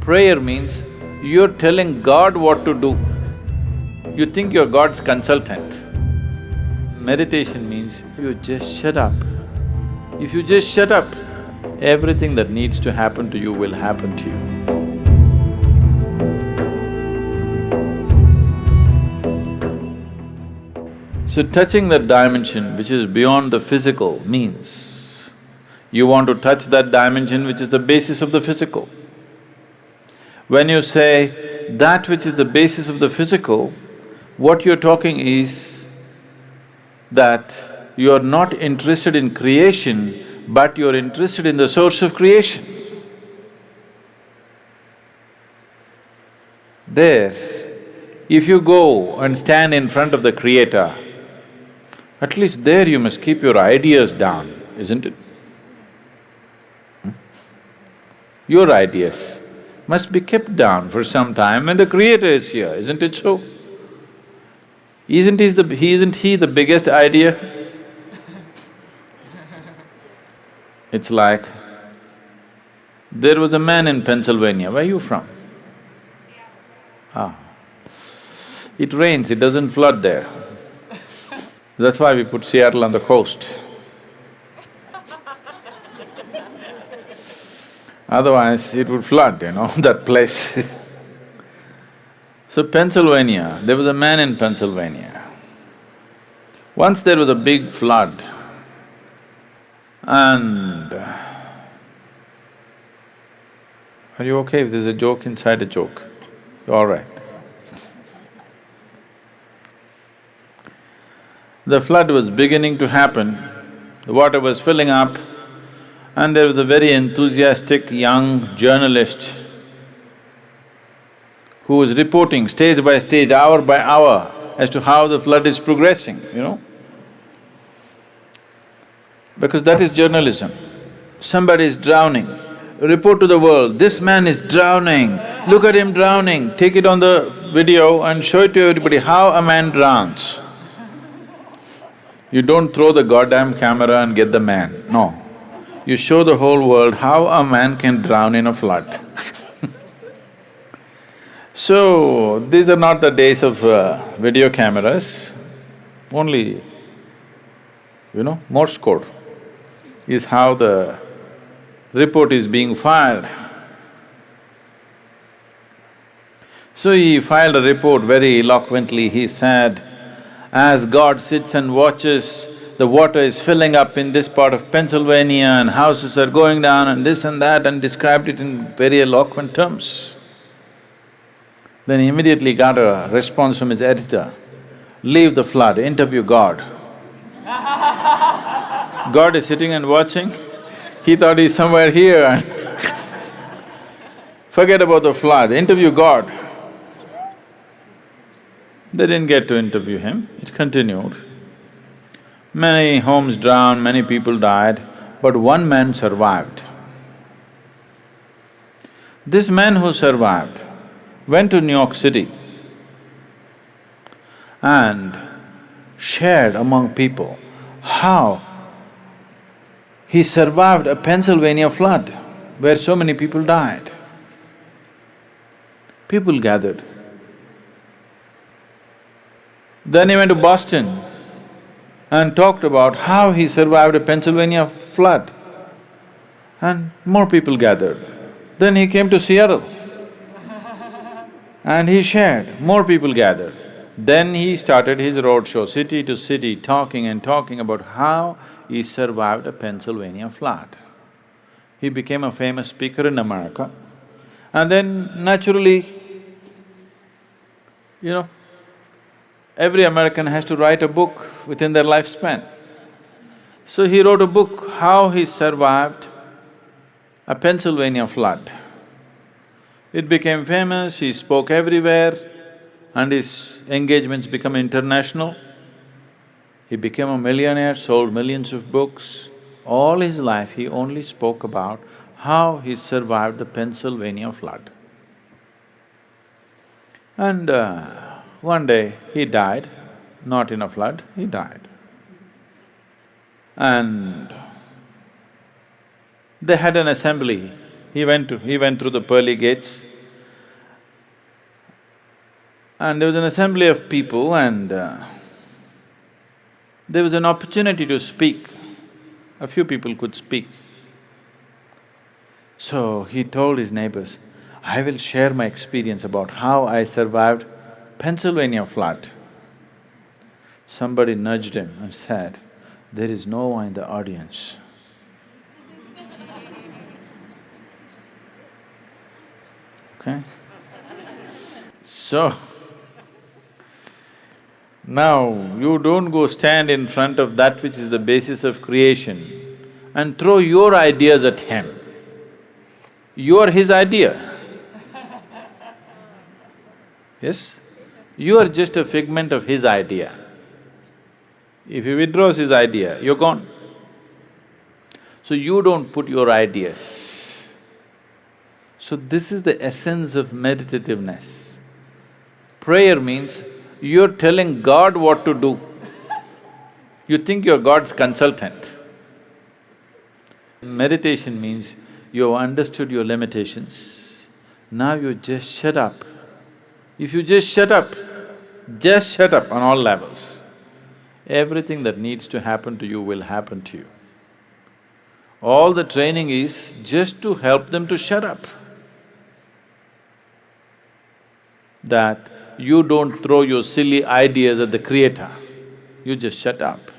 Prayer means you're telling God what to do. You think you're God's consultant. Meditation means you just shut up. If you just shut up, everything that needs to happen to you will happen to you. So touching that dimension which is beyond the physical means you want to touch that dimension which is the basis of the physical. When you say that which is the basis of the physical, what you're talking is that you're not interested in creation, but you're interested in the source of creation. There, if you go and stand in front of the Creator, at least there you must keep your ideas down, isn't it? Your ideas must be kept down for some time when the Creator is here, isn't it so? Isn't he the biggest idea? It's like, there was a man in Pennsylvania, where are you from? Ah. It rains, it doesn't flood there. That's why we put Seattle on the coast. Otherwise, it would flood, that place. So Pennsylvania, there was a man in Pennsylvania. Once there was a big flood and… Are you okay if there's a joke inside a joke? You're all right. The flood was beginning to happen, the water was filling up, and there was a very enthusiastic young journalist who was reporting stage by stage, hour by hour as to how the flood is progressing, Because that is journalism. Somebody is drowning, report to the world, this man is drowning, look at him drowning, take it on the video and show it to everybody how a man drowns. You don't throw the goddamn camera and get the man, no. You show the whole world how a man can drown in a flood. So, these are not the days of video cameras, only, Morse code is how the report is being filed. So he filed a report very eloquently, he said, as God sits and watches, the water is filling up in this part of Pennsylvania and houses are going down and this and that, and described it in very eloquent terms. Then he immediately got a response from his editor, leave the flood, interview God. God is sitting and watching, he thought he's somewhere here and forget about the flood, interview God. They didn't get to interview him, it continued. Many homes drowned, many people died, but one man survived. This man who survived went to New York City and shared among people how he survived a Pennsylvania flood where so many people died. People gathered. Then he went to Boston and talked about how he survived a Pennsylvania flood, and more people gathered. Then he came to Seattle and he shared, more people gathered. Then he started his roadshow, city to city, talking and talking about how he survived a Pennsylvania flood. He became a famous speaker in America, and then naturally, every American has to write a book within their lifespan. So he wrote a book, how he survived a Pennsylvania flood. It became famous, he spoke everywhere, and his engagements became international. He became a millionaire, sold millions of books. All his life he only spoke about how he survived the Pennsylvania flood. And one day he died, not in a flood, he died. And they had an assembly. He went through the pearly gates And there was an assembly of people and there was an opportunity to speak. A few people could speak. So he told his neighbors, I will share my experience about how I survived Pennsylvania flood. Somebody nudged him and said, there is no one in the audience. Okay? So, now you don't go stand in front of that which is the basis of creation and throw your ideas at him. You are his idea. Yes? You are just a figment of his idea. If he withdraws his idea, you're gone. So you don't put your ideas. So this is the essence of meditativeness. Prayer means you're telling God what to do. You think you're God's consultant. Meditation means you have understood your limitations, now you just shut up. If you just shut up on all levels, everything that needs to happen to you will happen to you. All the training is just to help them to shut up. That you don't throw your silly ideas at the Creator, you just shut up.